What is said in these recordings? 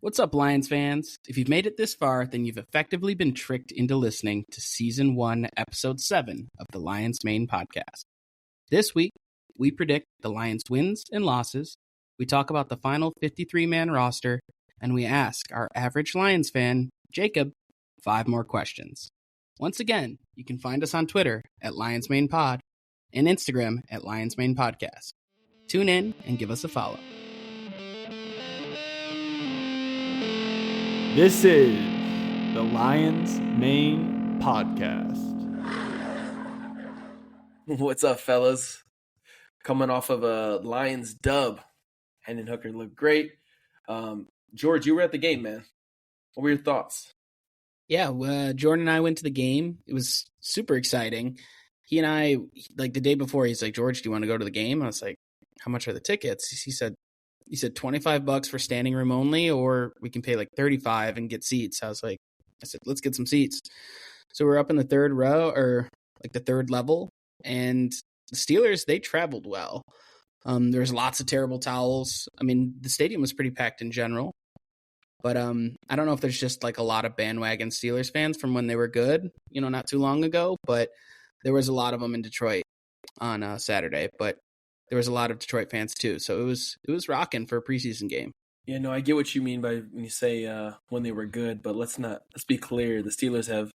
What's up, Lions fans? If you've made it this far, then you've effectively been tricked into listening to Season 1, Episode 7 of the Lions Main Podcast. This week, we predict the Lions' wins and losses, we talk about the final 53-man roster, and we ask our average Lions fan, Jacob, 5 more questions. Once again, you can find us on Twitter at Lions Main Pod and Instagram at Lions Main Podcast. Tune in and give us a follow. This is the Lions Main Podcast. What's up, fellas? Coming off of a Lions dub. Hendon Hooker looked great. George, you were at the game, man. What were your thoughts? Yeah, Jordan and I went to the game. It was super exciting. He and I, like the day before, he's like, George, do you want to go to the game? I was like, how much are the tickets? He said $25 for standing room only, or we can pay like $35 and get seats. I said, let's get some seats. So we're up in the third row, or like the third level, and the Steelers, they traveled well. There's lots of terrible towels. I mean, the stadium was pretty packed in general, but I don't know if there's just like a lot of bandwagon Steelers fans from when they were good, not too long ago, but there was a lot of them in Detroit on Saturday, but there was a lot of Detroit fans too. So it was rocking for a preseason game. Yeah, no, I get what you mean by when you say when they were good, but let's be clear. The Steelers have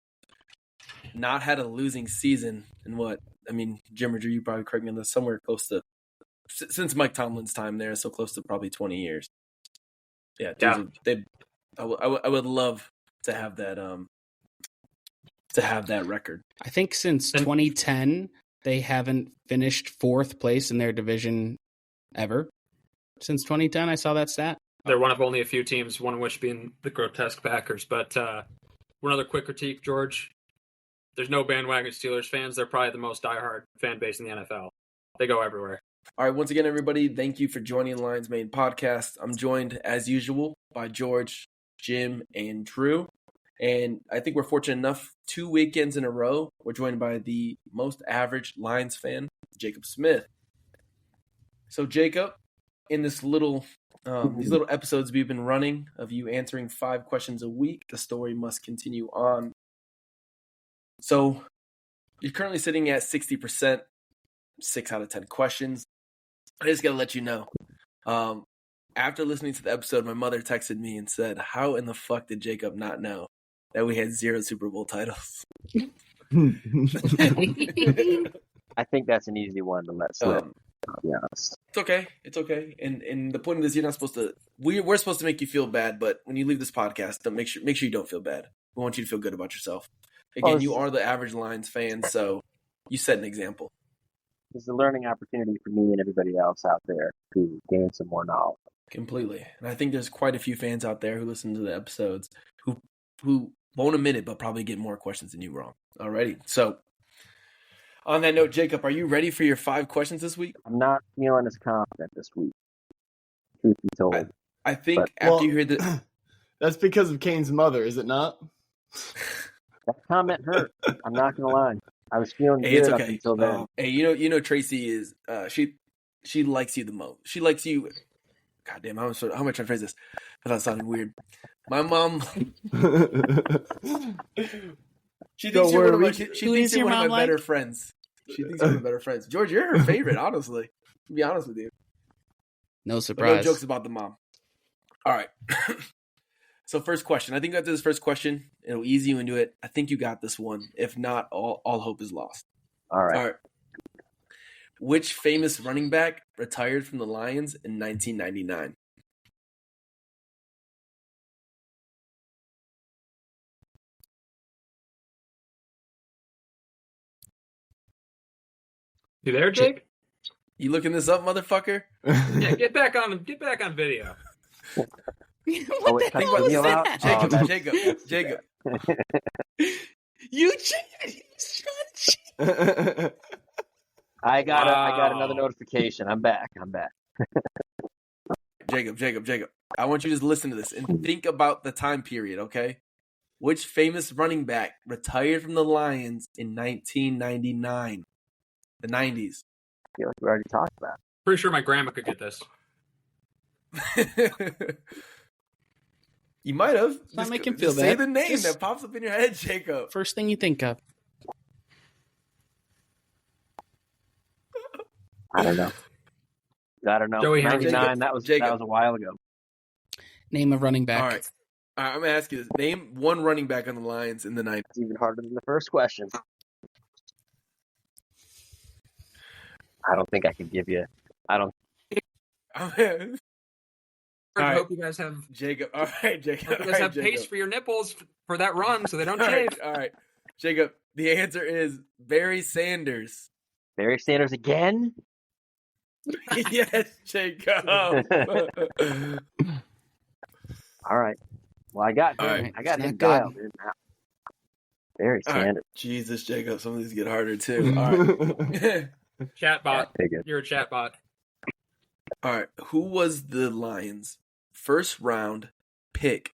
not had a losing season in Jim or Drew, you probably correct me on this, somewhere close to, since Mike Tomlin's time there, so close to probably 20 years. Yeah. I would love to have that record. I think since 2010, they haven't finished fourth place in their division ever. Since 2010, I saw that stat. They're one of only a few teams, one of which being the grotesque Packers. But one other quick critique, George. There's no bandwagon Steelers fans. They're probably the most diehard fan base in the NFL. They go everywhere. All right, once again, everybody, thank you for joining Lions Main Podcast. I'm joined, as usual, by George, Jim, and Drew. And I think we're fortunate enough, 2 weekends in a row, we're joined by the most average Lions fan, Jacob Smith. So, Jacob, in this these little episodes we've been running of you answering 5 questions a week, the story must continue on. So, you're currently sitting at 60%, 6 out of 10 questions. I just got to let you know. After listening to the episode, my mother texted me and said, how in the fuck did Jacob not know that we had 0 Super Bowl titles? I think that's an easy one to let slip. I'll be honest. It's okay. And the point of this, you're not supposed to. We're supposed to make you feel bad, but when you leave this podcast, don't make sure you don't feel bad. We want you to feel good about yourself. Again, you are the average Lions fan, so you set an example. It's a learning opportunity for me and everybody else out there to gain some more knowledge. Completely. And I think there's quite a few fans out there who listen to the episodes who won't admit it, but probably get more questions than you wrong. Alrighty. So, on that note, Jacob, are you ready for your 5 questions this week? I'm not feeling as confident this week, truth be told. I think after you hear the... That's because of Kane's mother, is it not? That comment hurt. I'm not going to lie. I was feeling good up until then. Hey, you know Tracy is... she likes you the most. She likes you... God damn, how am I trying to phrase this without sounding weird? My mom... She thinks you're one of my better friends. She thinks you're one of my better friends. George, you're her favorite, honestly. To be honest with you. No surprise. But no jokes about the mom. All right. So first question. I think after this first question, it'll ease you into it. I think you got this one. If not, all hope is lost. All right. Which famous running back retired from the Lions in 1999? You there, Jake? You looking this up, motherfucker? Yeah, get back on video. What the hell was that? Jacob. You cheated. I got another notification. I'm back. Jacob. I want you to just listen to this and think about the time period, okay? Which famous running back retired from the Lions in 1999? The 90s. I feel like we already talked about it. Pretty sure my grandma could get this. You might have. not make him feel just say bad. the name Just- that pops up in your head, Jacob. First thing you think of. I don't know. Joey Harris. 99. That was a while ago. Name of running back. All right. I'm going to ask you this. Name one running back on the Lions in the 90s. It's even harder than the first question. I don't think I could give you. I don't. I right. hope you guys have Jacob. All right, Jacob. hope you guys have pace for your nipples for that run so they don't All shave. right, all right. Jacob, the answer is Barry Sanders. Barry Sanders again? Yes, Jacob. All right. Well, I got him. All right. I got It's him not dialed. good. Barry All right. Sanders. Jesus, Jacob. Some of these get harder, too. All right. Chatbot. Take it. You're a chatbot. All right. Who was the Lions' first round pick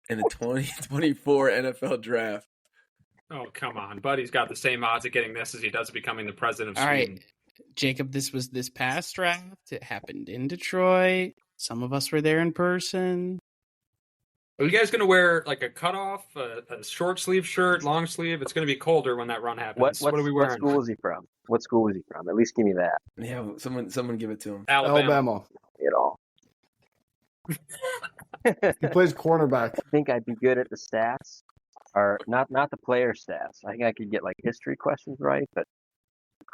in the 2024 NFL draft? Oh, come on. Buddy's got the same odds of getting this as he does of becoming the president of All Sweden. right, Jacob, this was this past draft. It happened in Detroit. Some of us were there in person. Are you guys going to wear like a cutoff, a short sleeve shirt, long sleeve? It's going to be colder when that run happens. What are we What wearing? school is he from? What school was he from? At least give me that. Yeah, someone give it to him. Alabama. At all. He plays cornerback. I think I'd be good at the stats, or not the player stats. I think I could get like history questions right, but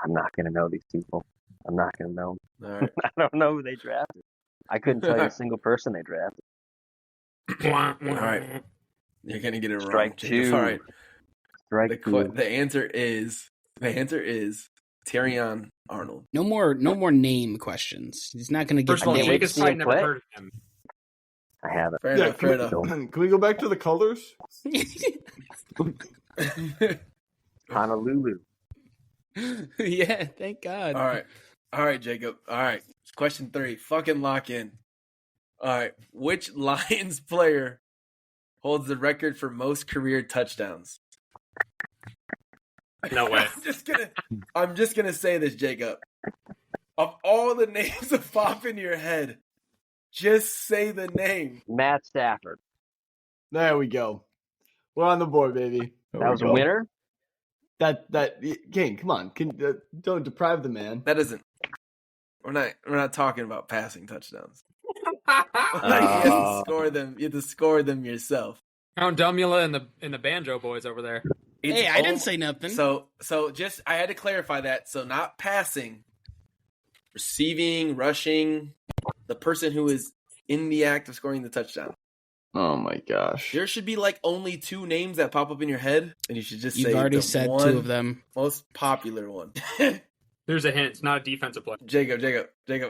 I'm not going to know these people. I'm not going to know. All right. I don't know who they drafted. I couldn't tell you a single person they drafted. All right. You're going to get it wrong. Strike Jacob. two. All right. Strike two. The answer is Terrion Arnold. No more name questions. He's not going to get First of all, I can't wait Jake to has see probably him never play. heard of him. I haven't. Fair Yeah, enough. Fair enough. Can we go back to the colors? Honolulu. Yeah, thank God. All right, Jacob. All right. Question 3. Fucking lock in. All right. Which Lions player holds the record for most career touchdowns? No way. I'm just gonna say this, Jacob. Of all the names that pop in your head, just say the name. Matt Stafford. There we go. We're on the board, baby. There That we was go. a winner? Kane, come on. Don't deprive the man. That isn't. We're not talking about passing touchdowns. You have to score them yourself. Count Dumula and the Banjo Boys over there. It's Hey, I didn't say nothing. So just I had to clarify that. So not passing, receiving, rushing, the person who is in the act of scoring the touchdown. Oh my gosh. There should be like only 2 names that pop up in your head, and you should just say You've already the said one 2 of them. most popular one. Here's a hint. It's not a defensive player. Jacob,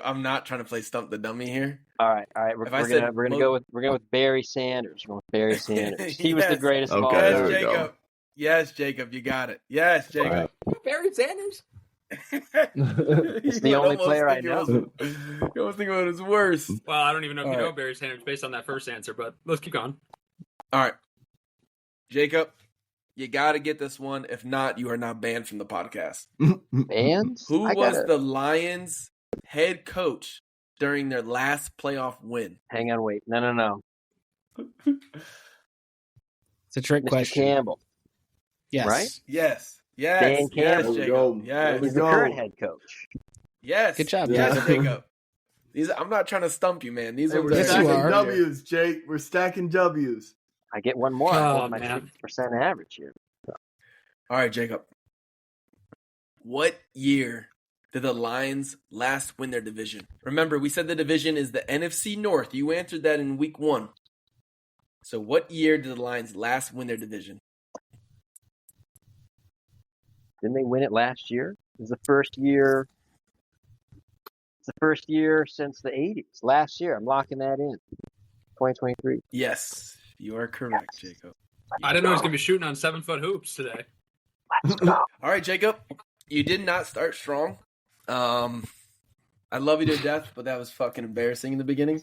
I'm not trying to play Stump the Dummy here. All right. We're gonna go with Barry Sanders. We're going with Barry Sanders. He was the Yes. greatest of all Okay, there time. we go. Jacob. Yes, Jacob, you got it. Yes, Jacob. Barry Sanders? It's the only player I know. You almost think it was worse. Well, I don't even know if you All know right. Barry Sanders based on that first answer, but let's keep going. All right. Jacob, you got to get this one. If not, you are now banned from the podcast. Bands? Who I was gotta- the Lions head coach during their last playoff win? Hang on, wait. No. It's a trick Mr. question. Campbell. Yes. Right? Yes. Dan Campbell. Yes, There we go. Jacob. Yes. He's the go. current head coach. Yes. Good job, Yes, Jacob. Jacob. I'm not trying to stump you, man. These Hey, are we're Yes, you stacking are. W's, Jake. We're stacking W's. I get one more. I Oh, want my man. 60% average here. All right, Jacob. What year did the Lions last win their division? Remember, we said the division is the NFC North. You answered that in week 1. So what year did the Lions last win their division? Didn't they win it last year? It was the first year. It's the first year since the 80s. Last year. I'm locking that in. 2023. Yes, you are correct, Jacob. I didn't know he was going to be shooting on 7-foot hoops today. Let's go. All right, Jacob. You did not start strong. I love you to death, but that was fucking embarrassing in the beginning.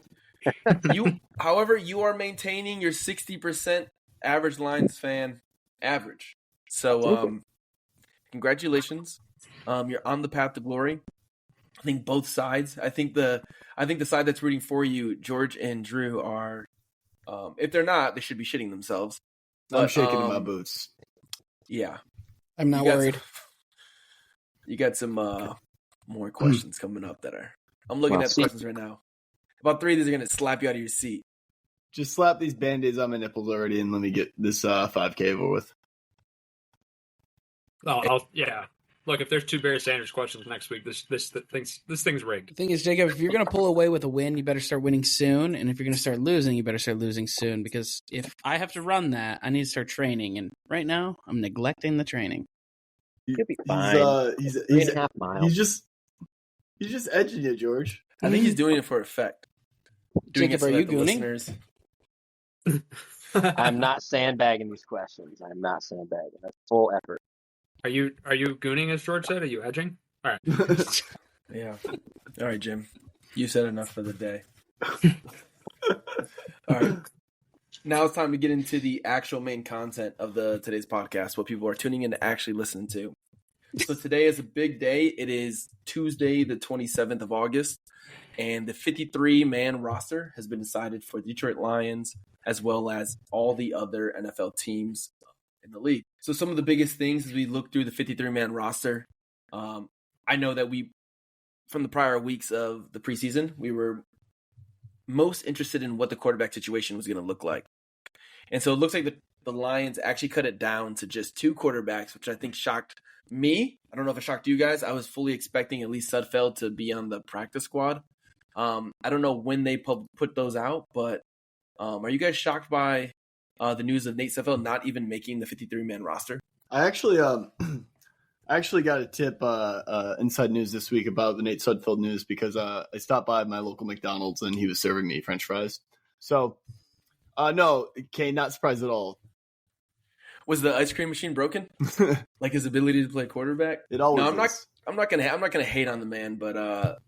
However, you are maintaining your 60% average Lions fan average. So, congratulations. You're on the path to glory. I think both sides. I think the side that's rooting for you, George and Drew, are If they're not, they should be shitting themselves. I'm But, shaking in my boots. Yeah. I'm not You got worried. You got some more questions coming up that are. I'm looking Well, at the see- questions right now. About 3 of these are going to slap you out of your seat. Just slap these band-aids on my nipples already and let me get this 5K over with. Yeah. Look, if there's 2 Barry Sanders questions next week, this thing's rigged. The thing is, Jacob, if you're going to pull away with a win, you better start winning soon. And if you're going to start losing, you better start losing soon. Because if I have to run that, I need to start training. And right now, I'm neglecting the training. You'll be fine. He's 3.5 miles. he's just edging you, George. I think he's doing it for effect. Doing Jacob, it so are that you the gooning? listeners- I'm not sandbagging these questions. I'm not sandbagging. That's full effort. Are you gooning, as George said? Are you edging? All right. Yeah. All right, Jim. You said enough for the day. All right. Now it's time to get into the actual main content of today's podcast, what people are tuning in to actually listen to. So today is a big day. It is Tuesday, the 27th of August, and the 53-man roster has been decided for the Detroit Lions as well as all the other NFL teams in the league. So some of the biggest things as we look through the 53-man roster, I know that from the prior weeks of the preseason, we were most interested in what the quarterback situation was going to look like. And so it looks like the Lions actually cut it down to just 2 quarterbacks, which I think shocked me. I don't know if it shocked you guys. I was fully expecting at least Sudfeld to be on the practice squad. I don't know when they put those out, but are you guys shocked by the news of Nate Sudfeld not even making the 53-man roster? I actually got a tip inside news this week about the Nate Sudfeld news because I stopped by my local McDonald's and he was serving me French fries. So, no, Kane, not surprised at all. Was the ice cream machine broken? Like his ability to play quarterback? It always No, is. I'm not gonna hate on the man, but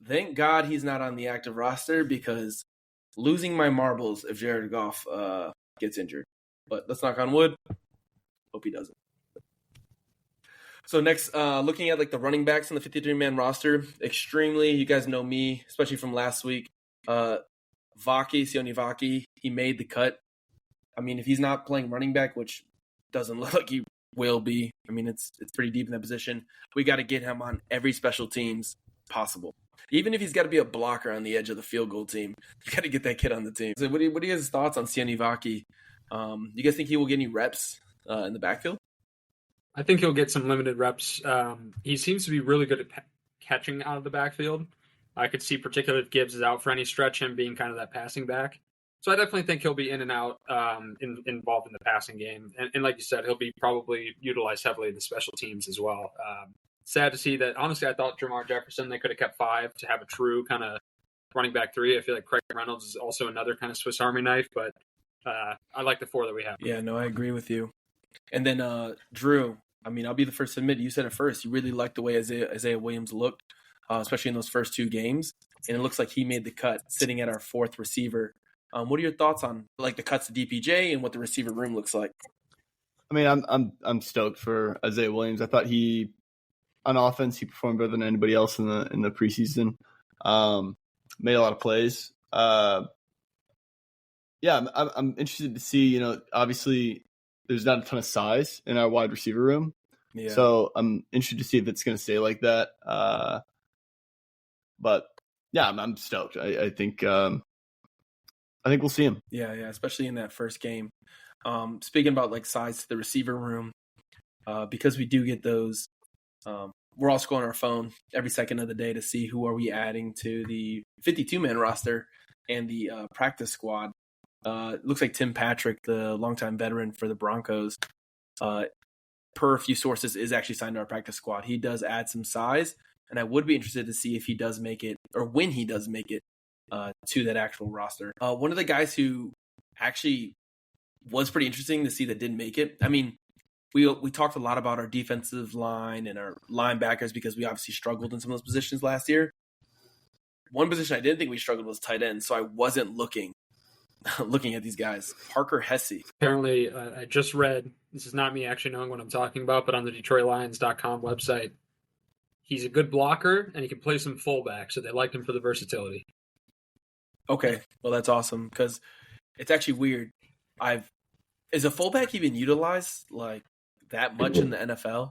thank God he's not on the active roster because losing my marbles if Jared Goff gets injured. But let's knock on wood. Hope he doesn't. So next, looking at like the running backs on the 53-man roster, you guys know me, especially from last week. Sione Vaki, he made the cut. I mean, if he's not playing running back, which doesn't look like he will be, I mean, it's pretty deep in that position. We got to get him on every special teams possible. Even if he's got to be a blocker on the edge of the field goal team, you got to get that kid on the team. So what are you guys' thoughts on Sione Vaki? You guys think he will get any reps in the backfield? I think he'll get some limited reps. He seems to be really good at catching out of the backfield. I could see, particularly if Gibbs is out for any stretch, him being kind of that passing back. So I definitely think he'll be in and out, involved in the passing game. And like you said, he'll be probably utilized heavily in the special teams as well. Sad to see that. Honestly, I thought Jamar Jefferson, they could have kept 5 to have a true kind of running back 3. I feel like Craig Reynolds is also another kind of Swiss Army knife, but I like the 4 that we have. Yeah, no, I agree with you. And then Drew, I mean, I'll be the first to admit, you said it first. You really liked the way Isaiah Williams looked, especially in those first 2 games. And it looks like he made the cut sitting at our 4th receiver. What are your thoughts on like the cuts to DPJ and what the receiver room looks like? I mean, I'm stoked for Isaiah Williams. I thought on offense he performed better than anybody else in the preseason. Made a lot of plays. Yeah, I'm interested to see. You know, obviously there's not a ton of size in our wide receiver room, so I'm interested to see if it's going to stay like that. But yeah, I'm stoked. I think we'll see him. Yeah, especially in that first game. Speaking about like size to the receiver room, because we do get those, we're all scrolling our phone every second of the day to see who are we adding to the 52-man roster and the practice squad. It looks like Tim Patrick, the longtime veteran for the Broncos, per a few sources, is actually signed to our practice squad. He does add some size, and I would be interested to see if he does make it, or when he does make it, to that actual roster. One of the guys who actually was pretty interesting to see that didn't make it. I mean, we talked a lot about our defensive line and our linebackers because we obviously struggled in some of those positions last year. One position I didn't think we struggled was tight end, so I wasn't looking at these guys. Parker Hesse. Apparently, I just read, this is not me actually knowing what I'm talking about, but on the DetroitLions.com website, he's a good blocker and he can play some fullback, so they liked him for the versatility. Okay, well, that's awesome because It's actually weird. Is a fullback even utilized like that much in the NFL?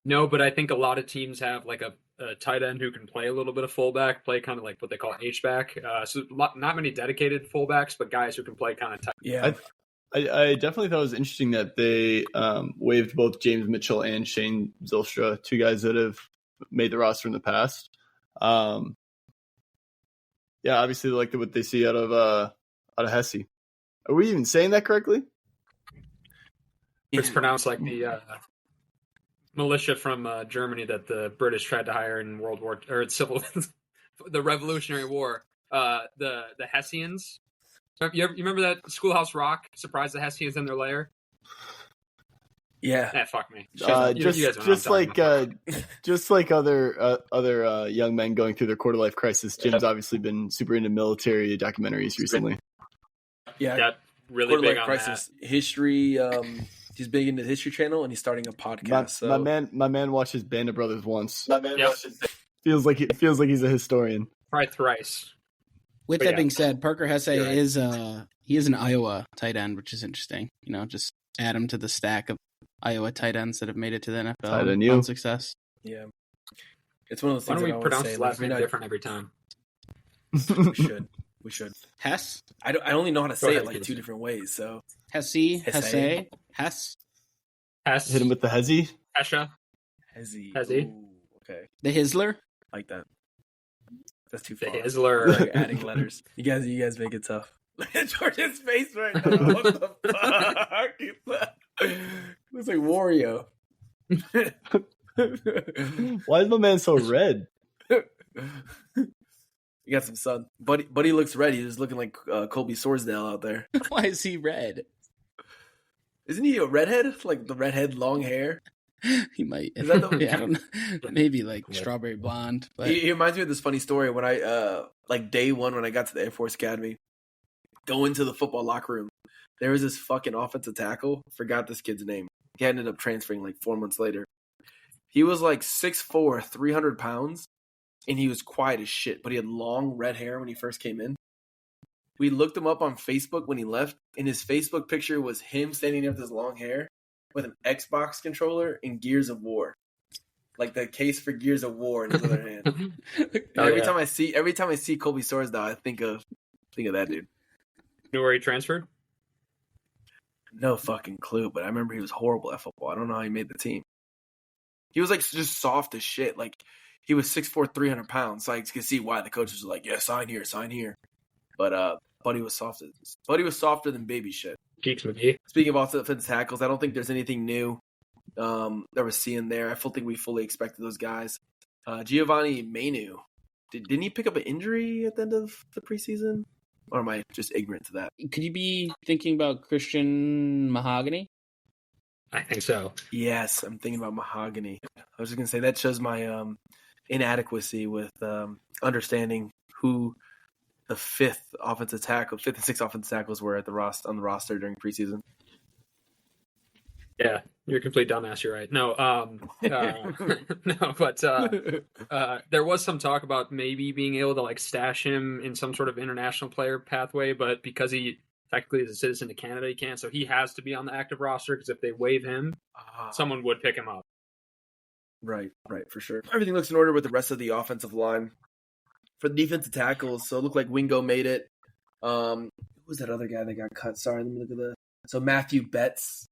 No, but I think a lot of teams have like a tight end who can play a little bit of fullback, play kind of like what they call H-back. So not many dedicated fullbacks, but guys who can play kind of tight. Yeah. I definitely thought it was interesting that they waived both James Mitchell and Shane Zylstra, two guys that have made the roster in the past. Yeah, obviously they like what they see out of Hesse. Are we even saying that correctly? It's pronounced like the militia from Germany that the British tried to hire in World War or the Revolutionary War. The Hessians. You remember that Schoolhouse Rock surprised the Hessians in their lair? Yeah. Fuck me. Just like other young men going through their quarter life crisis, Jim's obviously been super into military documentaries recently. Yeah. Got really big on crisis. That. History. He's big into the History Channel, and he's starting a podcast. My man watches Band of Brothers once. Feels like he's a historian. Probably thrice. With that being said, Parker Hesse is an Iowa tight end, which is interesting. Just add him to the stack of Iowa tight ends that have made it to the NFL on success. Yeah, it's one of those things. Why don't we pronounce his last name different every time? We should. Hess. I only know how to say it like two different ways. So Hess. Hit him with the Hezzy. Hesha. Hezzy. Okay. The Hizzler. Like that. That's too far. The Hizzler. Like adding letters. You guys make it tough. Look at Jordan's face right now. What the fuck? Looks like Wario. Why is my man so red? You got some sun. Buddy looks red. He's looking like Colby Sorsdale out there. Why is he red? Isn't he a redhead? Like the redhead, long hair? He might. Is that I don't know. Maybe like strawberry blonde. But he reminds me of this funny story when I like day one when I got to the Air Force Academy, go into the football locker room. There was this fucking offensive tackle. Forgot this kid's name. He ended up transferring like 4 months later. He was like 6'4", 300 pounds, and he was quiet as shit. But he had long red hair when he first came in. We looked him up on Facebook when he left, and his Facebook picture was him standing there with his long hair with an Xbox controller and Gears of War, like the case for Gears of War in his other hand. Every time I see Colby Sorsdale, I think of that dude. Knew where he transferred? No fucking clue, but I remember he was horrible at football. I don't know how he made the team. He was like just soft as shit. Like he was 6'4", 300 pounds. So I could see why the coaches were like, "Yeah, sign here." But Buddy was soft. Buddy was softer than baby shit. Geeks McGee. Speaking of offensive tackles, I don't think there's anything new that we're seeing there. I don't think we fully expected those guys. Giovanni Manu, didn't he pick up an injury at the end of the preseason? Or am I just ignorant to that? Could you be thinking about Christian Mahogany? I think so. Yes, I'm thinking about Mahogany. I was just going to say that shows my inadequacy with understanding who the fifth and sixth offensive tackles were on the roster during preseason. Yeah, you're a complete dumbass. You're right. No, no, but there was some talk about maybe being able to like stash him in some sort of international player pathway, but because he technically is a citizen of Canada, he can't. So he has to be on the active roster because if they waive him, someone would pick him up. Right, for sure. Everything looks in order with the rest of the offensive line. For the defensive tackles, so it looked like Wingo made it. Who was that other guy that got cut? Sorry, let me look at So Matthew Betts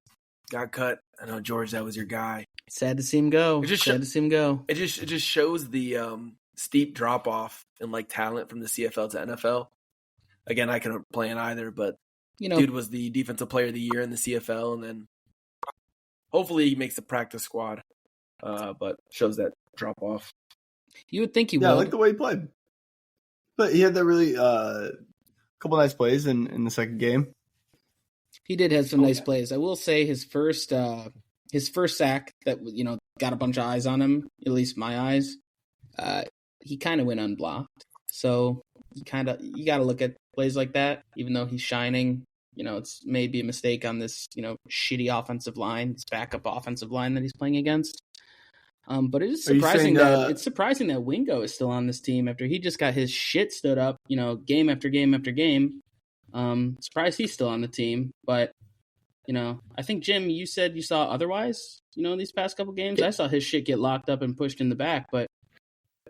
got cut. I know, George, that was your guy. Sad to see him go. It just shows the steep drop off in like talent from the CFL to NFL. Again, I couldn't play in either, but dude was the defensive player of the year in the CFL, and then hopefully he makes the practice squad. But shows that drop off. You would think he would. Yeah, I like the way he played. But he had that really couple nice plays in the second game. He did have some nice plays. I will say his first sack that got a bunch of eyes on him, at least my eyes. He kind of went unblocked. So you got to look at plays like that, even though he's shining. It's maybe a mistake on this shitty offensive line, this backup offensive line that he's playing against. But it is surprising that Wingo is still on this team after he just got his shit stood up, game after game after game. Surprised he's still on the team, but I think Jim, you said you saw otherwise. In these past couple games, I saw his shit get locked up and pushed in the back, but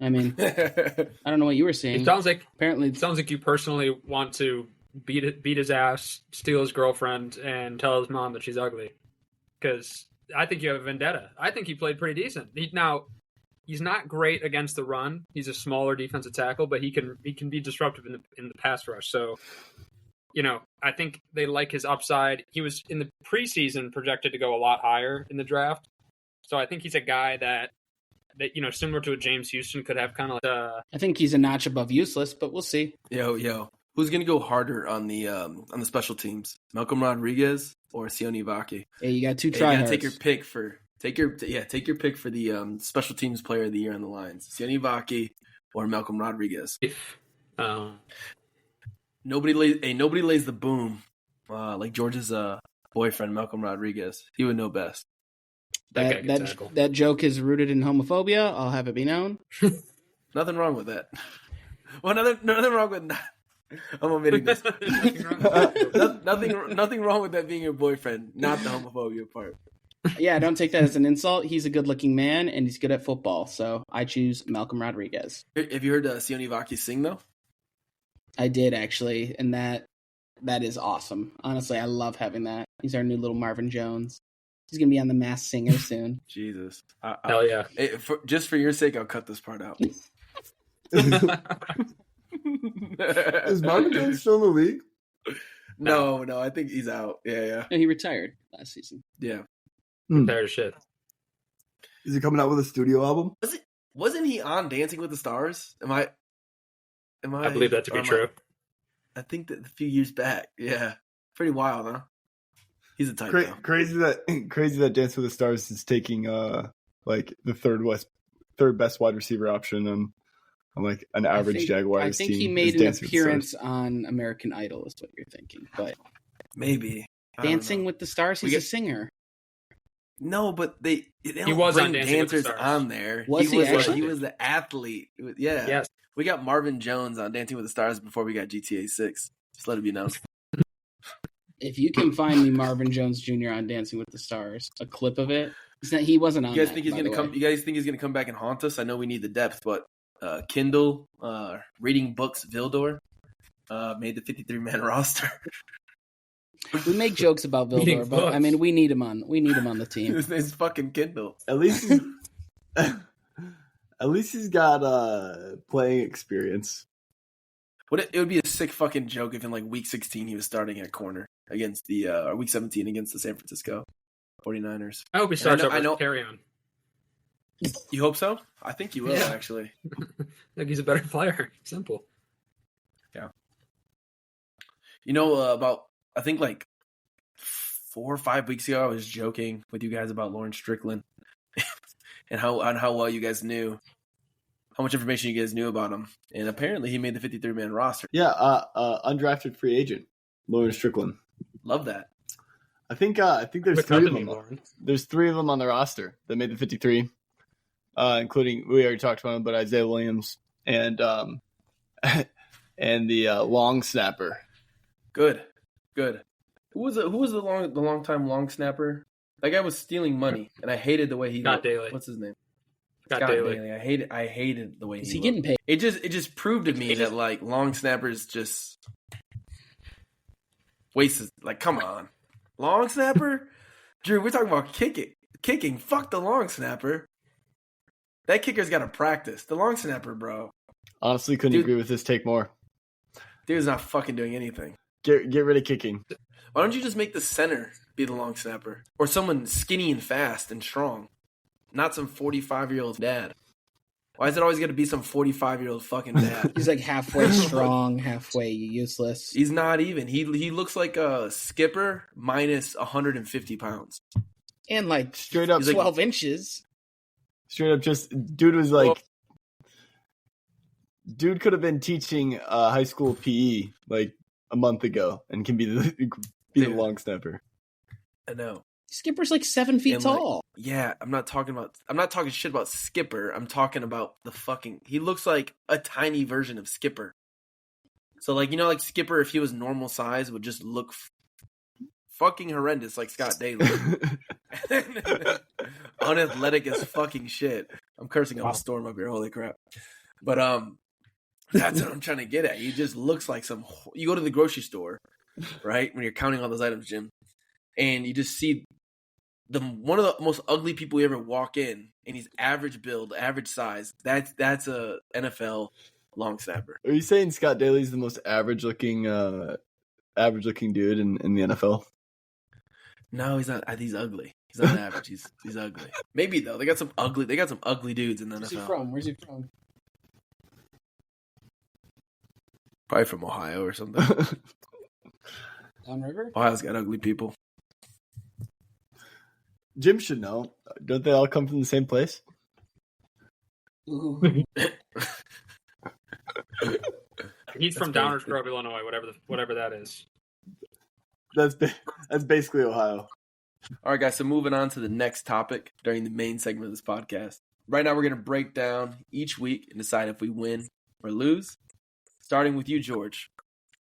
I mean, I don't know what you were seeing. It sounds like apparently you personally want to beat his ass, steal his girlfriend, and tell his mom that she's ugly. Because I think you have a vendetta. I think he played pretty decent. He's not great against the run. He's a smaller defensive tackle, but he can be disruptive in the pass rush. So, I think they like his upside. He was in the preseason projected to go a lot higher in the draft. So I think he's a guy that similar to a James Houston could have kind of like I think he's a notch above useless, but we'll see. Yo. Who's gonna go harder on the special teams? Malcolm Rodriguez or Sione Vaki? Hey, you got two tryhards. Take your pick for the special teams player of the year on the lines. Sione Vaki or Malcolm Rodriguez. Nobody lays the boom like George's boyfriend Malcolm Rodriguez. He would know best. That joke is rooted in homophobia. I'll have it be known. Nothing wrong with that. Well, nothing wrong with that. I'm omitting this. Nothing wrong with that being your boyfriend, not the homophobia part. Yeah, don't take that as an insult. He's a good-looking man, and he's good at football, so I choose Malcolm Rodriguez. Have you heard Sione Vaki sing, though? I did, actually, and that is awesome. Honestly, I love having that. He's our new little Marvin Jones. He's going to be on The Masked Singer soon. Jesus. Hell yeah. Just for your sake, I'll cut this part out. Is Marvin Jones still in the league? No, I think he's out. Yeah. No, he retired last season. Yeah. Tired of shit. Is he coming out with a studio album? Wasn't he on Dancing with the Stars? I believe that to be true. I think that a few years back. Yeah. Pretty wild, huh? He's a type. Crazy that Dance with the Stars is taking like the third best wide receiver option on like an average Jaguars team. I think he made an appearance on American Idol, is what you're thinking. But maybe Dancing with the Stars, he's a singer. No, but they he was bring on Dancing dancers with the Stars. on there. Was he actually? He was the athlete. Yeah. Yes. We got Marvin Jones on Dancing with the Stars before we got GTA 6. Just let it be known. If you can find me Marvin Jones Jr. on Dancing with the Stars, a clip of it. He wasn't on. You guys think he's going to come? You guys think he's going to come back and haunt us? I know we need the depth, but Kindle, reading books, Vildor, made the 53-man roster. We make jokes about Vildor, but I mean, we need him on the team. His name's fucking Kindle. At least he's got playing experience. It would be a sick fucking joke if in like week 16 he was starting at corner against the or week 17 against the San Francisco 49ers. I hope he starts over Carry On. You hope so? I think you will, actually. I think he's a better player. Simple. Yeah. About I think like 4 or 5 weeks ago, I was joking with you guys about Lawrence Strickland and how well you guys knew, how much information you guys knew about him. And apparently he made the 53-man roster. Yeah, undrafted free agent, Lawrence Strickland. Love that. I think there's three of them. There's 3 of them on the roster that made the 53, including, we already talked about him, but Isaiah Williams and the long snapper. Good. Who was the long time long snapper? That guy was stealing money, and I hated the way he Scott Daly. What's his name? Scott Daly. I hated the way he Is he getting paid? It just proved to me that like long snappers just wasted. Like, come on, long snapper, Drew. We're talking about kicking. Fuck the long snapper. That kicker's got to practice. The long snapper, bro. Honestly, couldn't agree with this take more. Dude's not fucking doing anything. Get rid of kicking. Why don't you just make the center be the long snapper? Or someone skinny and fast and strong. Not some 45-year-old dad. Why is it always got to be some 45-year-old fucking dad? He's like halfway strong, halfway useless. He's not even. He looks like a skipper minus 150 pounds. And like straight up 12 inches. Straight up just, dude was like, dude could have been teaching high school PE like a month ago and can be the long snapper. I know. Skipper's like 7 feet tall. I'm not talking shit about Skipper. I'm talking about he looks like a tiny version of Skipper. So, like, you know, like Skipper, if he was normal size, would just look fucking horrendous, like Scott Daly. Unathletic as fucking shit. I'm cursing up a storm up here. Holy crap! But that's what I'm trying to get at. He just looks like some. You go to the grocery store, right? When you're counting all those items, Jim, and you just see one of the most ugly people you ever walk in, and he's average build, average size. That's a NFL long snapper. Are you saying Scott Daly's the most average looking dude in the NFL? No, he's not. He's ugly. He's not average. He's ugly. Maybe though. They got some ugly dudes in the NFL. Where's he from? Probably from Ohio or something. Downriver? Ohio's got ugly people. Jim should know. Don't they all come from the same place? Ooh. He's from Downers Grove, Illinois, whatever that is. That's basically Ohio. All right, guys. So moving on to the next topic during the main segment of this podcast. Right now, we're going to break down each week and decide if we win or lose. Starting with you, George.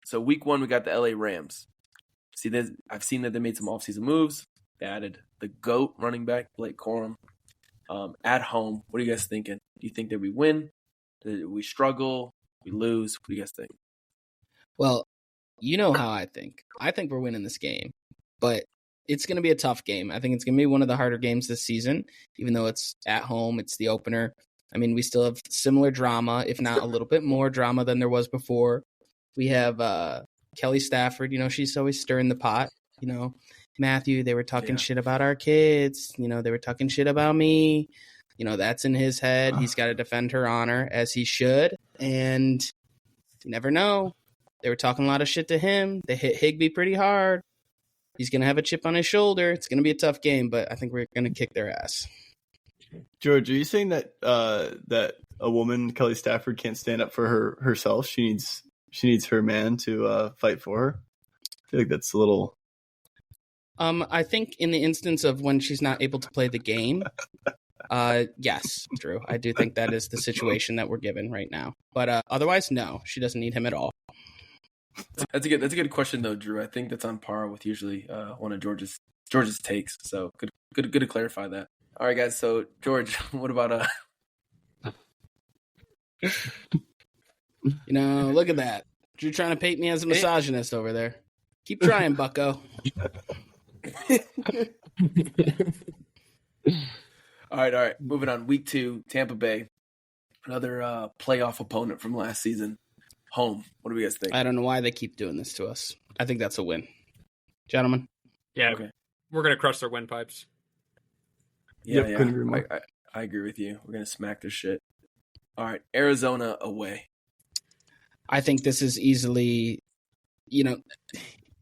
So week 1, we got the LA Rams. I've seen that they made some offseason moves. They added the GOAT running back, Blake Corum, at home. What are you guys thinking? Do you think that we win? Do we struggle? We lose? What do you guys think? Well, you know how I think. I think we're winning this game, but it's going to be a tough game. I think it's going to be one of the harder games this season, even though it's at home. It's the opener. I mean, we still have similar drama, if not a little bit more drama than there was before. We have Kelly Stafford. You know, she's always stirring the pot. You know, Matthew, they were talking shit about our kids. You know, they were talking shit about me. You know, that's in his head. He's got to defend her honor, as he should. And you never know. They were talking a lot of shit to him. They hit Higbee pretty hard. He's going to have a chip on his shoulder. It's going to be a tough game, but I think we're going to kick their ass. George, are you saying that that a woman, Kelly Stafford, can't stand up for herself? She needs her man to fight for her? I feel like that's a little... I think in the instance of when she's not able to play the game, yes, Drew. I do think that is the situation that we're given right now. But otherwise, no, she doesn't need him at all. That's a good question though, Drew. I think that's on par with usually one of George's takes. So good to clarify that. All right, guys. So George, what about You know, look at that. Drew trying to paint me as a misogynist over there. Keep trying, bucko. All right. Moving on. Week 2, Tampa Bay, another playoff opponent from last season. Home. What do you guys think? I don't know why they keep doing this to us. I think that's a win, gentlemen. Yeah, Okay. We're gonna crush their windpipes. Yeah, Couldn't agree more. I agree with you. We're gonna smack their shit. All right, Arizona away. I think this is easily, you know,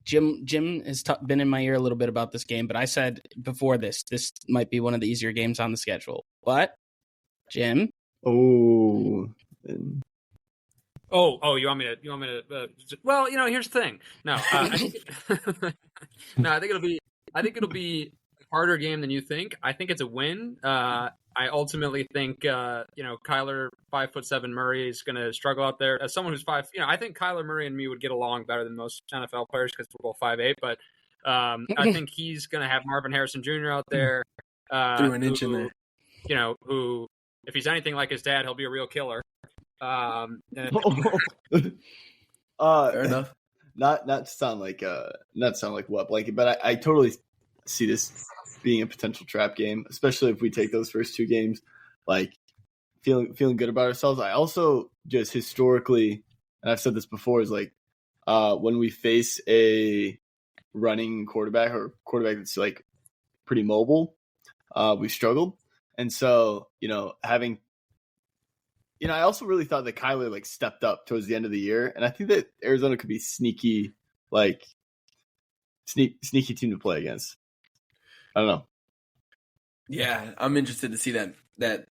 Jim has been in my ear a little bit about this game, but I said before this might be one of the easier games on the schedule. But Jim, Oh, Oh, you want me to? Well, you know, here's the thing. No, I think it'll be a harder game than you think. I think it's a win. I ultimately think, Kyler 5'7" Murray is going to struggle out there. As someone who's 5, I think Kyler Murray and me would get along better than most NFL players because we're both 5'8". But I think he's going to have Marvin Harrison Jr. out there. Threw an inch in there. Who, if he's anything like his dad, he'll be a real killer. Fair enough. Not to sound like wet blanket, but I totally see this being a potential trap game, especially if we take those first 2 games like feeling good about ourselves. I also just historically, and I've said this before, is like when we face a running quarterback or quarterback that's like pretty mobile, we struggled. And so, I also really thought that Kyler like stepped up towards the end of the year, and I think that Arizona could be sneaky team to play against. I don't know. Yeah, I'm interested to see that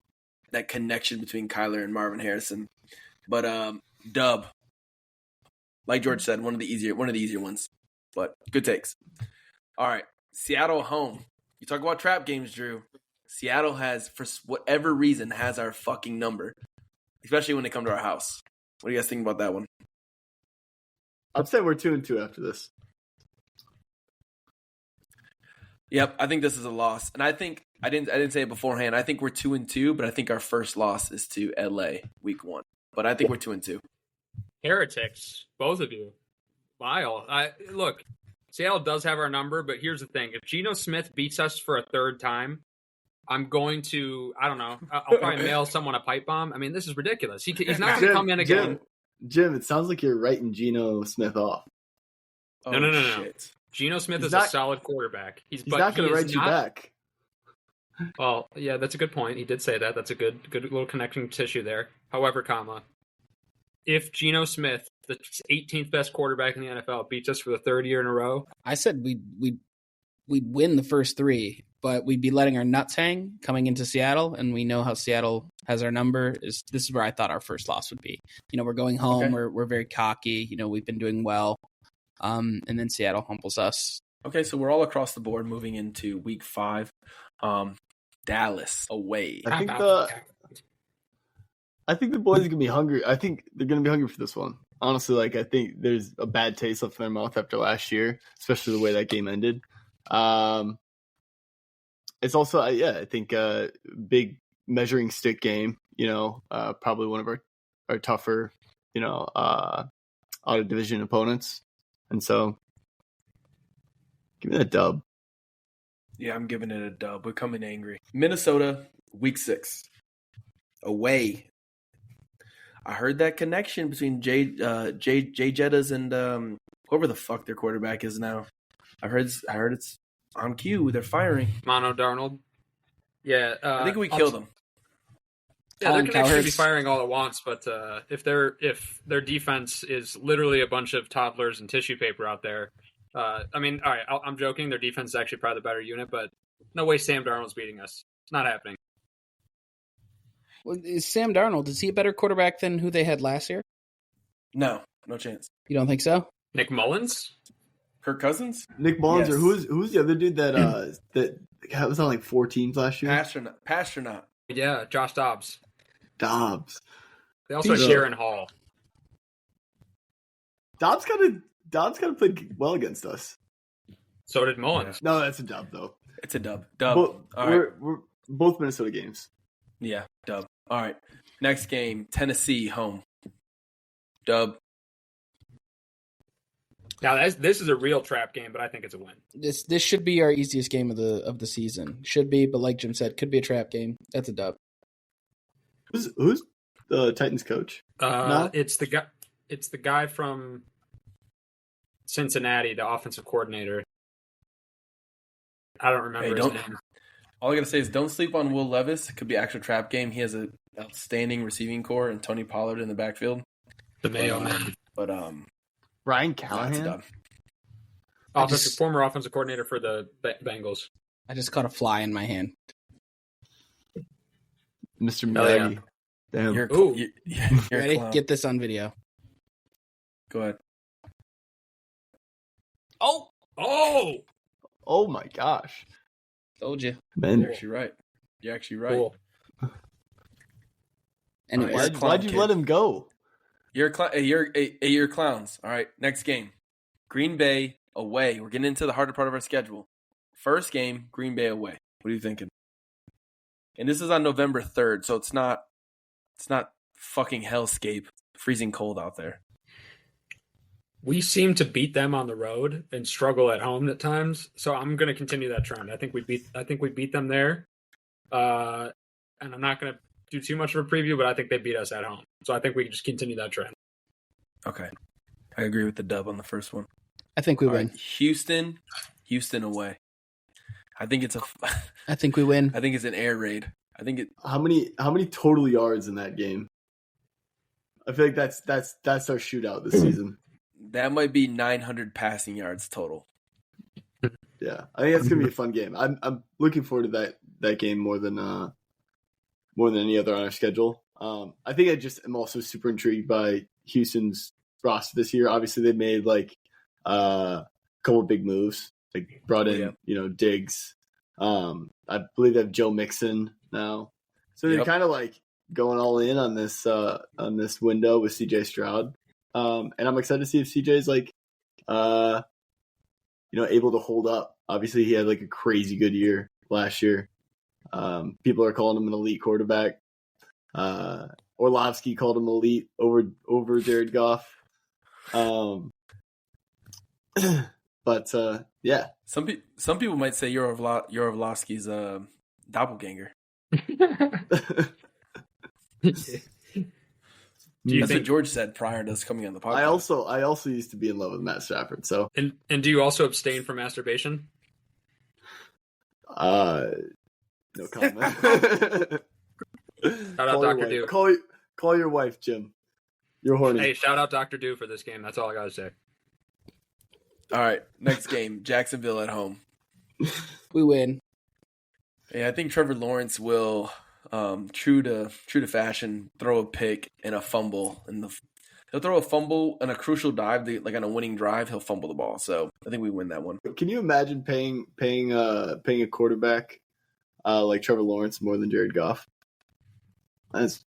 connection between Kyler and Marvin Harrison. But Dub, like George said, one of the easier ones. But good takes. All right, Seattle home. You talk about trap games, Drew. Seattle has, for whatever reason, has our fucking number, especially when they come to our house. What do you guys think about that one? I'm saying we're 2-2 after this. Yep, I think this is a loss, and I think I didn't say it beforehand. I think we're 2-2, but I think our first loss is to LA week 1. But I think we're 2-2. Heretics, both of you. Vile. Look, Seattle does have our number, but here's the thing: if Geno Smith beats us for a third time, I'm going to, I don't know, I'll probably mail someone a pipe bomb. I mean, this is ridiculous. He's not going to come in again. Jim, it sounds like you're writing Geno Smith off. No. Geno Smith is a solid quarterback. He's not going to write you back. Well, yeah, that's a good point. He did say that. That's a good little connecting tissue there. However, if Geno Smith, the 18th best quarterback in the NFL, beats us for the third year in a row, I said we'd win the first 3, but we'd be letting our nuts hang coming into Seattle, and we know how Seattle has our number. This is where I thought our first loss would be. We're going home. Okay. We're very cocky. We've been doing well, and then Seattle humbles us. Okay, so we're all across the board moving into week 5. Dallas away. I think the boys are gonna be hungry. I think they're gonna be hungry for this one. Honestly, I think there's a bad taste left in their mouth after last year, especially the way that game ended. It's also, I think a big measuring stick game. Probably one of our tougher, out of division opponents, and so give me that dub. Yeah, I'm giving it a dub. We're coming angry. Minnesota, week 6. Away. I heard that connection between Jay Jettas and whoever the fuck their quarterback is now. I heard it's on cue. They're firing Mono Darnold. Yeah, I think we killed them. Yeah, they're going to be firing all at once, but if their defense is literally a bunch of toddlers and tissue paper out there, all right, I'm joking. Their defense is actually probably the better unit, but no way Sam Darnold's beating us. It's not happening. Well, is Sam Darnold, is he a better quarterback than who they had last year? No chance. You don't think so? Nick Mullins? Kirk Cousins? Nick Mullins, yes. Or who's the other dude that was on 4 teams last year? Pasternak. Yeah, Josh Dobbs. They also have Sharon Hall. Dobbs kind of played well against us. So did Mullins. No, that's a dub though. It's a dub. We're both Minnesota games. Yeah, dub. All right. Next game, Tennessee home. Dub. Now this is a real trap game, but I think it's a win. This should be our easiest game of the season. Should be, but like Jim said, could be a trap game. That's a dub. Who's the Titans coach? It's the guy from Cincinnati, the offensive coordinator. I don't remember his name. All I gotta say is don't sleep on Will Levis. It could be an actual trap game. He has an outstanding receiving core and Tony Pollard in the backfield. The Mayo Man. But Ryan Callahan, former offensive coordinator for the Bengals. I just caught a fly in my hand. Mr. Maggie. Damn. You're ready? Get this on video. Go ahead. Oh my gosh. Told you. Man. You're actually right. Cool. Anyway, why'd you let him go? You're clowns. All right, next game. Green Bay away. We're getting into the harder part of our schedule. First game, Green Bay away. What are you thinking? And this is on November 3rd, so it's not fucking hellscape, freezing cold out there. We seem to beat them on the road and struggle at home at times. So I'm going to continue that trend. I think we beat them there. And I'm not going to do too much of a preview, but I think they beat us at home. So I think we can just continue that trend. Okay. I agree with the dub on the first one. I think we win. Right. Houston away. I think I think we win. I think it's an air raid. How many total yards in that game? I feel like that's our shootout this season. That might be 900 passing yards total. Yeah, I think that's gonna be a fun game. I'm looking forward to that game more than any other on our schedule. I think I just am also super intrigued by Houston's roster this year. Obviously, they made a couple of big moves, like brought in Diggs. I believe they have Joe Mixon now, so they're kind of like going all in on this window with CJ Stroud. And I'm excited to see if CJ's like, able to hold up. Obviously, he had like a crazy good year last year. People are calling him an elite quarterback. Orlovsky called him elite over Jared Goff. But yeah, some people might say you're Orlovsky's doppelganger. That's what George said prior to us coming on the podcast. I also used to be in love with Matt Stafford. So and do you also abstain from masturbation? No comment. Shout out Dr. Do. Call your wife, Jim. You're horny. Hey, shout out Dr. Do for this game. That's all I gotta say. All right, next game, Jacksonville at home. We win. Yeah, I think Trevor Lawrence will, true to fashion, throw a pick and a fumble. He'll throw a fumble and a crucial dive, like on a winning drive. He'll fumble the ball. So I think we win that one. Can you imagine paying a quarterback like Trevor Lawrence more than Jared Goff? That's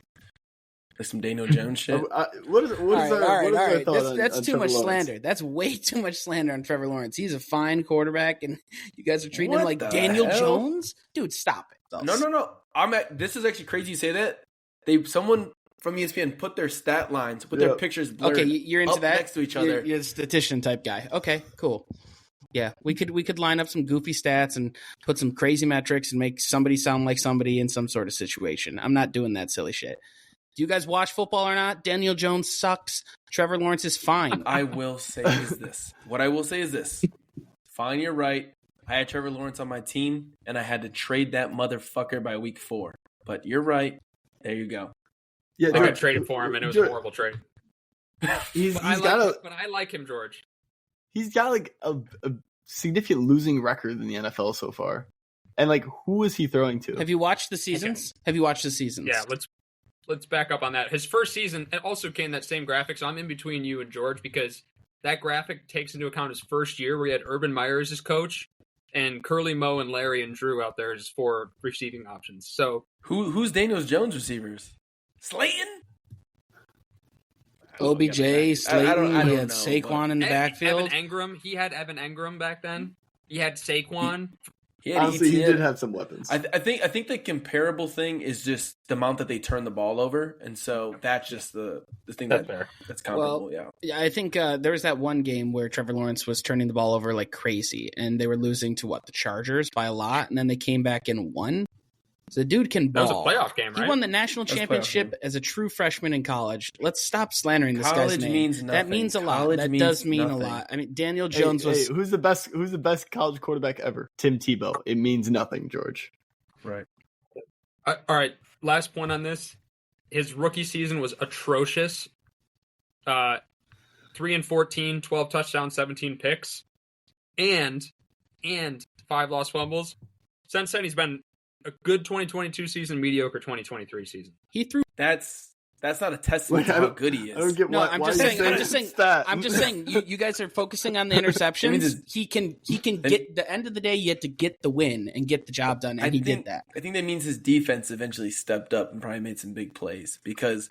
Like some Daniel Jones shit. What is our thought That's on too Trevor much Lawrence? slander. That's way too much slander on Trevor Lawrence. He's a fine quarterback, and you guys are treating him What like the Daniel hell? Jones? Dude, stop it. No. This is actually crazy you say that. Someone from ESPN put their stat lines, put their pictures blurred Okay, you're into up that? next to each other. You're a statistician type guy. Okay, cool. Yeah, we could line up some goofy stats and put some crazy metrics and make somebody sound like somebody in some sort of situation. I'm not doing that silly shit. Do you guys watch football or not? Daniel Jones sucks. Trevor Lawrence is fine. I will say is this. What I will say is this. Fine, you're right. I had Trevor Lawrence on my team, and I had to trade that motherfucker by week 4. But you're right. There you go. Yeah, I got traded for him, and it was a horrible trade. But I like him, George. He's got like a significant losing record in the NFL so far. And like, who is he throwing to? Have you watched the seasons? Okay. Have you watched the seasons? Yeah, let's back up on that. His first season, it also came that same graphic, so I'm in between you and George because that graphic takes into account his first year where he had Urban Meyer as his coach and Curly Moe and Larry and Drew out there as 4 receiving options. So who's Daniel Jones receivers? Slayton? OBJ, Slayton, I don't he had know, Saquon in the backfield. Evan Engram, he had Evan Engram back then. He had Saquon. Honestly, he did have some weapons. I think the comparable thing is just the amount that they turn the ball over, and so that's just the thing that's comparable. Well, yeah, I think there was that one game where Trevor Lawrence was turning the ball over like crazy, and they were losing to the Chargers by a lot, and then they came back and won. So the dude can ball. That was a playoff game, right? He won the national championship as a true freshman in college. Let's stop slandering this guy's name. Means nothing. That means a lot. That does mean a lot. I mean, Daniel Jones was. Hey, who's the best college quarterback ever? Tim Tebow. It means nothing, George. Right. All right. Last point on this. His rookie season was atrocious. 3-14, 12 touchdowns, 17 picks, and 5 lost fumbles. Since then, he's been a good 2022 season, mediocre 2023 season. He threw. That's not a testament to how good he is. I don't get I'm just saying. You guys are focusing on the interceptions. He can get the end of the day. You have to get the win and get the job done, and he did that. I think that means his defense eventually stepped up and probably made some big plays because.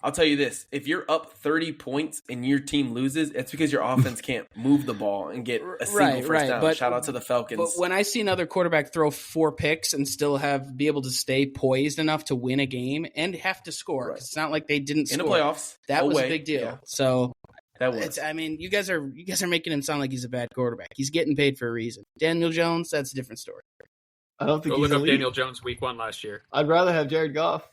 I'll tell you this, if you're up 30 points and your team loses, it's because your offense can't move the ball and get a single first down. But, shout out to the Falcons. But when I see another quarterback throw 4 picks and still be able to stay poised enough to win a game and have to score, it's not like they didn't score. In the playoffs. That was a big deal. Yeah. So that was. I mean, you guys are making him sound like he's a bad quarterback. He's getting paid for a reason. Daniel Jones, that's a different story. I don't think Go look up Daniel Jones week 1 last year. I'd rather have Jared Goff.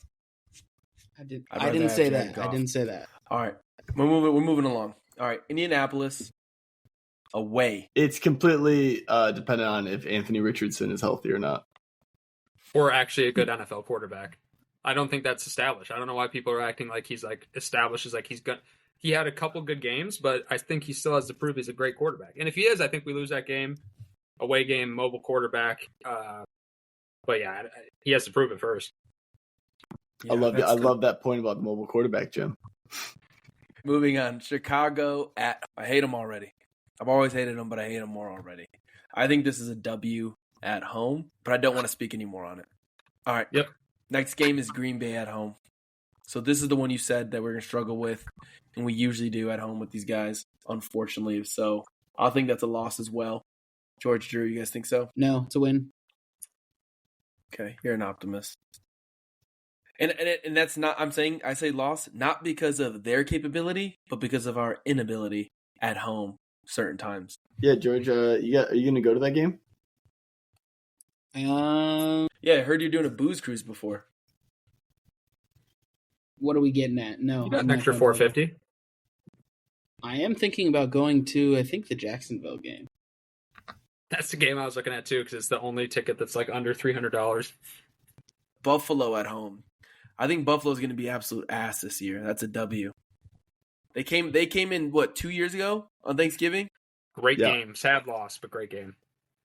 I didn't say that. All right. We're moving along. All right. Indianapolis away. It's completely dependent on if Anthony Richardson is healthy or not. Or actually a good NFL quarterback. I don't think that's established. I don't know why people are acting like he's like established as like he's good. He had a couple good games, but I think he still has to prove he's a great quarterback. And if he is, I think we lose that game. Away game, mobile quarterback. But yeah, he has to prove it first. Yeah, I love that point about the mobile quarterback, Jim. Moving on, Chicago I hate them already. I've always hated them, but I hate them more already. I think this is a W at home, but I don't want to speak any more on it. All right. Yep. Next game is Green Bay at home. So this is the one you said that we're going to struggle with, and we usually do at home with these guys, unfortunately. So I think that's a loss as well. George, Drew, you guys think so? No, it's a win. Okay, you're an optimist. And that's not, I say loss, not because of their capability, but because of our inability at home certain times. Yeah, George, are you going to go to that game? Yeah, I heard you're doing a booze cruise before. What are we getting at? No. You got I'm an not extra going to- $450. I am thinking about going to, I think, the Jacksonville game. That's the game I was looking at too, because it's the only ticket that's like under $300. Buffalo at home. I think Buffalo's going to be absolute ass this year. That's a W. They came in, 2 years ago on Thanksgiving? Great Yeah. game. Sad loss, but great game.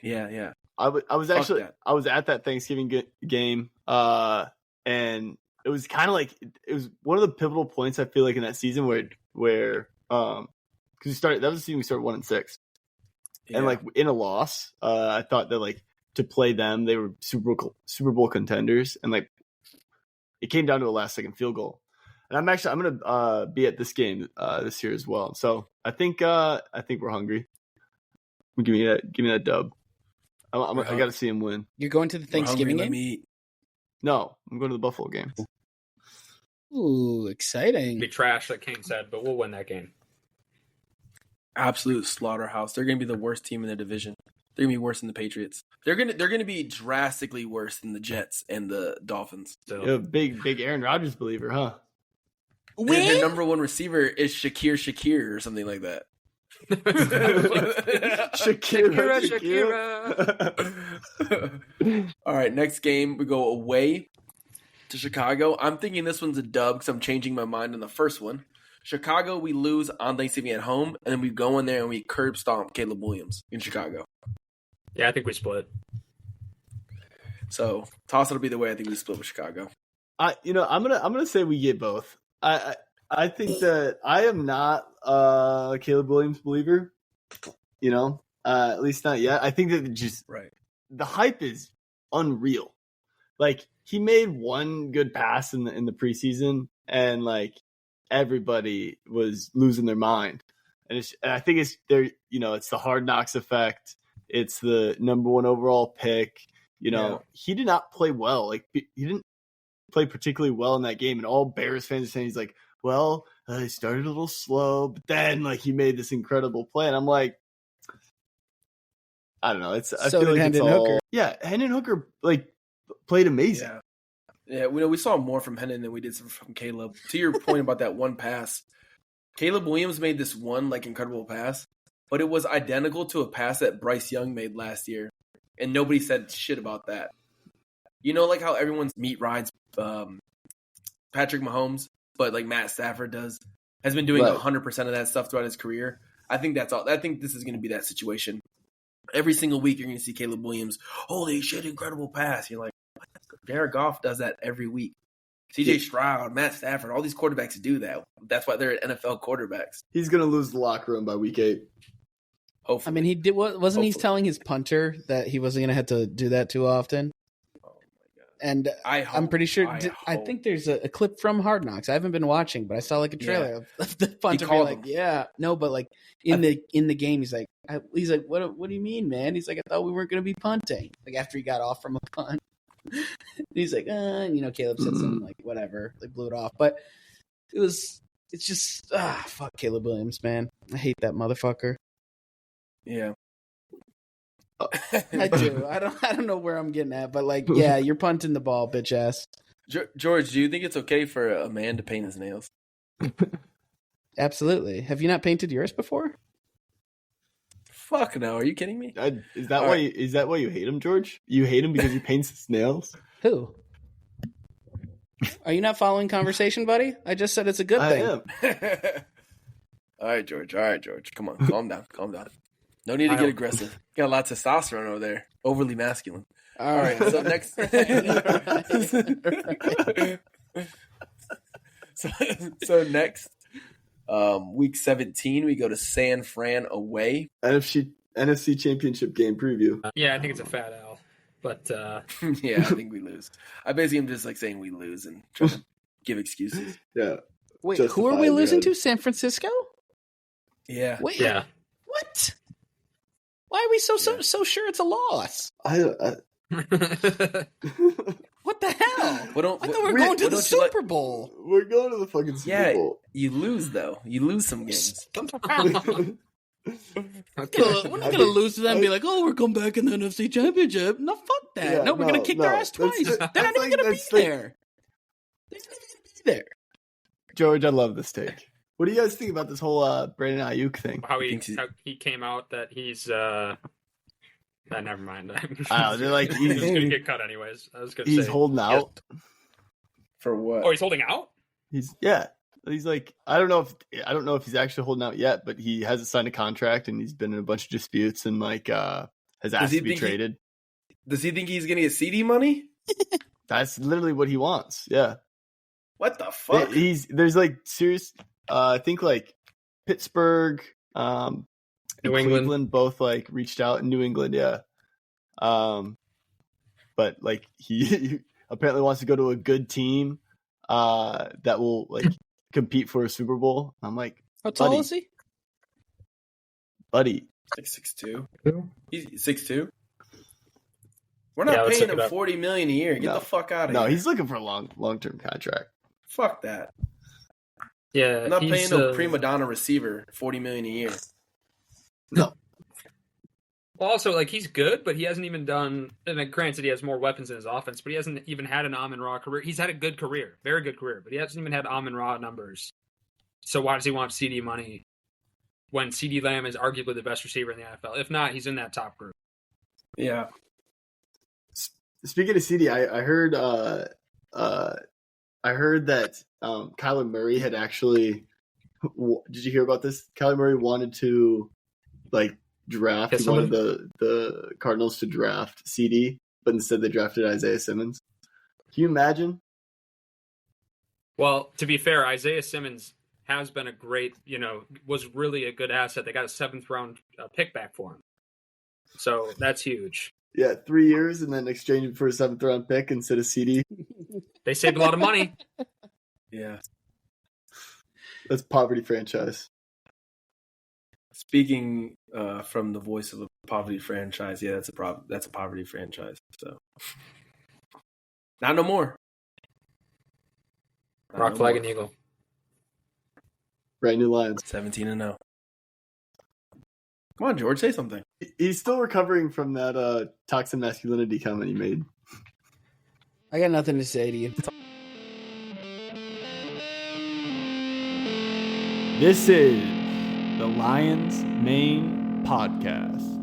Yeah. I was Fuck actually that. I was at that Thanksgiving game, and it was kind of like it was one of the pivotal points I feel like in that season where because that was the season we started 1-6, and like in a loss, I thought that like to play them they were Super Bowl contenders, and like it came down to a last second field goal, and I'm gonna be at this game this year as well, so I think we're hungry. Give me that dub. I got to see him win. You're going to the Thanksgiving Let game? me eat. No, I'm going to the Buffalo game. Ooh, exciting. Be trash, like Kane said, but we'll win that game. Absolute slaughterhouse. They're going to be the worst team in their division. They're going to be worse than the Patriots. They're going to be drastically worse than the Jets and the Dolphins. So You're a big Aaron Rodgers believer, huh? Their number one receiver is Shakir or something like that. Shakira. All right, next game we go away to Chicago. I'm thinking this one's a dub because I'm changing my mind on the first one. Chicago, we lose on Thanksgiving at home, and then we go in there and we curb stomp Caleb Williams in Chicago. yeah, I think we split. So toss it'll be the way I think we split with Chicago. I'm gonna say we get both. I think that I am not a Caleb Williams believer. At least not yet. I think that just Right. the hype is unreal. Like he made one good pass in the preseason, and like everybody was losing their mind. And I think it's there. It's the Hard Knocks effect. It's the number one overall pick. He did not play well. Like he didn't play particularly well in that game, and all Bears fans are saying he's like, well, he started a little slow, but then like he made this incredible play, and I'm like, I don't know. I So feel did like Hendon it's all, Hooker. Yeah, Hendon Hooker like played amazing. Yeah, we saw more from Hendon than we did from Caleb. To your point about that one pass, Caleb Williams made this one like incredible pass, but it was identical to a pass that Bryce Young made last year, and nobody said shit about that. Like how everyone's meat rides Patrick Mahomes, but like Matt Stafford has been doing Right. 100% of that stuff throughout his career. I think that's all. I think this is going to be that situation. Every single week, you're going to see Caleb Williams. Holy shit, incredible pass! You're like, Jared Goff does that every week. CJ Stroud, Matt Stafford, all these quarterbacks do that. That's why they're NFL quarterbacks. He's gonna lose the locker room by week 8. Hopefully. I mean, he did. Wasn't he Hopefully. telling his punter that he wasn't going to have to do that too often? Oh my god. And I hope, I'm pretty sure. I hope. think there's a clip from Hard Knocks. I haven't been watching, but I saw like a trailer of the punter being called like, him. "Yeah, no," but like in the game, he's like, "What do you mean, man?" He's like, "I thought we weren't going to be punting." Like after he got off from a punt, he's like, Caleb said something like whatever, like blew it off. But it's just fuck Caleb Williams, man. I hate that motherfucker. Yeah. I do. I don't know where I'm getting at, but like, yeah, you're punting the ball, bitch ass. George, do you think it's okay for a man to paint his nails? Absolutely. Have you not painted yours before? Fuck no. Are you kidding me? Is that All why? right. Is that why you hate him, George? You hate him because he paints his nails? Who? Are you not following conversation, buddy? I just said it's a good I thing. am. All right, George. Come on. Calm down. No need to get aggressive. Got lots of testosterone over there. Overly masculine. All right. So next. so next, week 17, we go to San Fran away. NFC Championship game preview. Yeah, I think it's a fat L. But Yeah, I think we lose. I basically am just like saying we lose and trying to give excuses. Yeah. Wait, Justify who are we in your losing head. to? San Francisco? Yeah. Wait, Yeah. what? Why are we so sure it's a loss? What the hell? What don't, I thought we were what- going to what the don't you like- Super Bowl. We're going to the fucking Super Yeah, Bowl. you lose though. You lose some games. We're not gonna lose to them and be like, "Oh, we're coming back in the NFC Championship." No, fuck that. Yeah, no, we're gonna no, kick no. their ass twice. That's- They're not that's even like- gonna be that's like- there. They're not even gonna be there. George, I love this take. What do you guys think about this whole Brandon Ayuk thing? how thinks he came out that he's never mind. I don't know, they're like, he's gonna get cut anyways. I was gonna He's say holding out. For what? Oh, he's holding out? He's like, I don't know if he's actually holding out yet, but he hasn't signed a contract and he's been in a bunch of disputes and like has asked he to be think he- traded. Does he think he's gonna get CD money? That's literally what he wants. Yeah. What the fuck? There's like serious I think like Pittsburgh, and New England. Cleveland both like reached out in New England, yeah. But like he apparently wants to go to a good team that will like compete for a Super Bowl. I'm like, How tall Buddy. is he? buddy, Like 6'2". He's 6'2". We're not Yeah, let's paying look it him up. $40 million a year. Get No. the fuck out of no, here. he's looking for a long-term contract. Fuck that. Yeah, I'm not he's, paying no prima donna receiver $40 million a year. No, Well, also, like, he's good, but he hasn't even done. And like, granted, he has more weapons in his offense, but he hasn't even had an Amon Ra career. He's had a good career, very good career, but he hasn't even had Amon Ra numbers. So why does he want CD money when CD Lamb is arguably the best receiver in the NFL? If not, he's in that top group. Yeah. speaking of CD, I heard that Kyler Murray had actually. Did you hear about this? Kyler Murray wanted to like draft. Yes, He wanted the Cardinals to draft CD, but instead they drafted Isaiah Simmons. Can you imagine? Well, to be fair, Isaiah Simmons has been a great, was really a good asset. They got a 7th round pick back for him. So that's huge. Yeah, 3 years and then exchange him for a 7th round pick instead of CD. They saved a lot of money. Yeah. That's poverty franchise. Speaking from the voice of the poverty franchise, yeah, that's a poverty franchise. So not no more. Not Rock, no flag, more. and eagle. Brand new Lions. 17-0. Come on, George, say something. He's still recovering from that toxic masculinity comment he made. I got nothing to say to you. This is the Lions Main Podcast.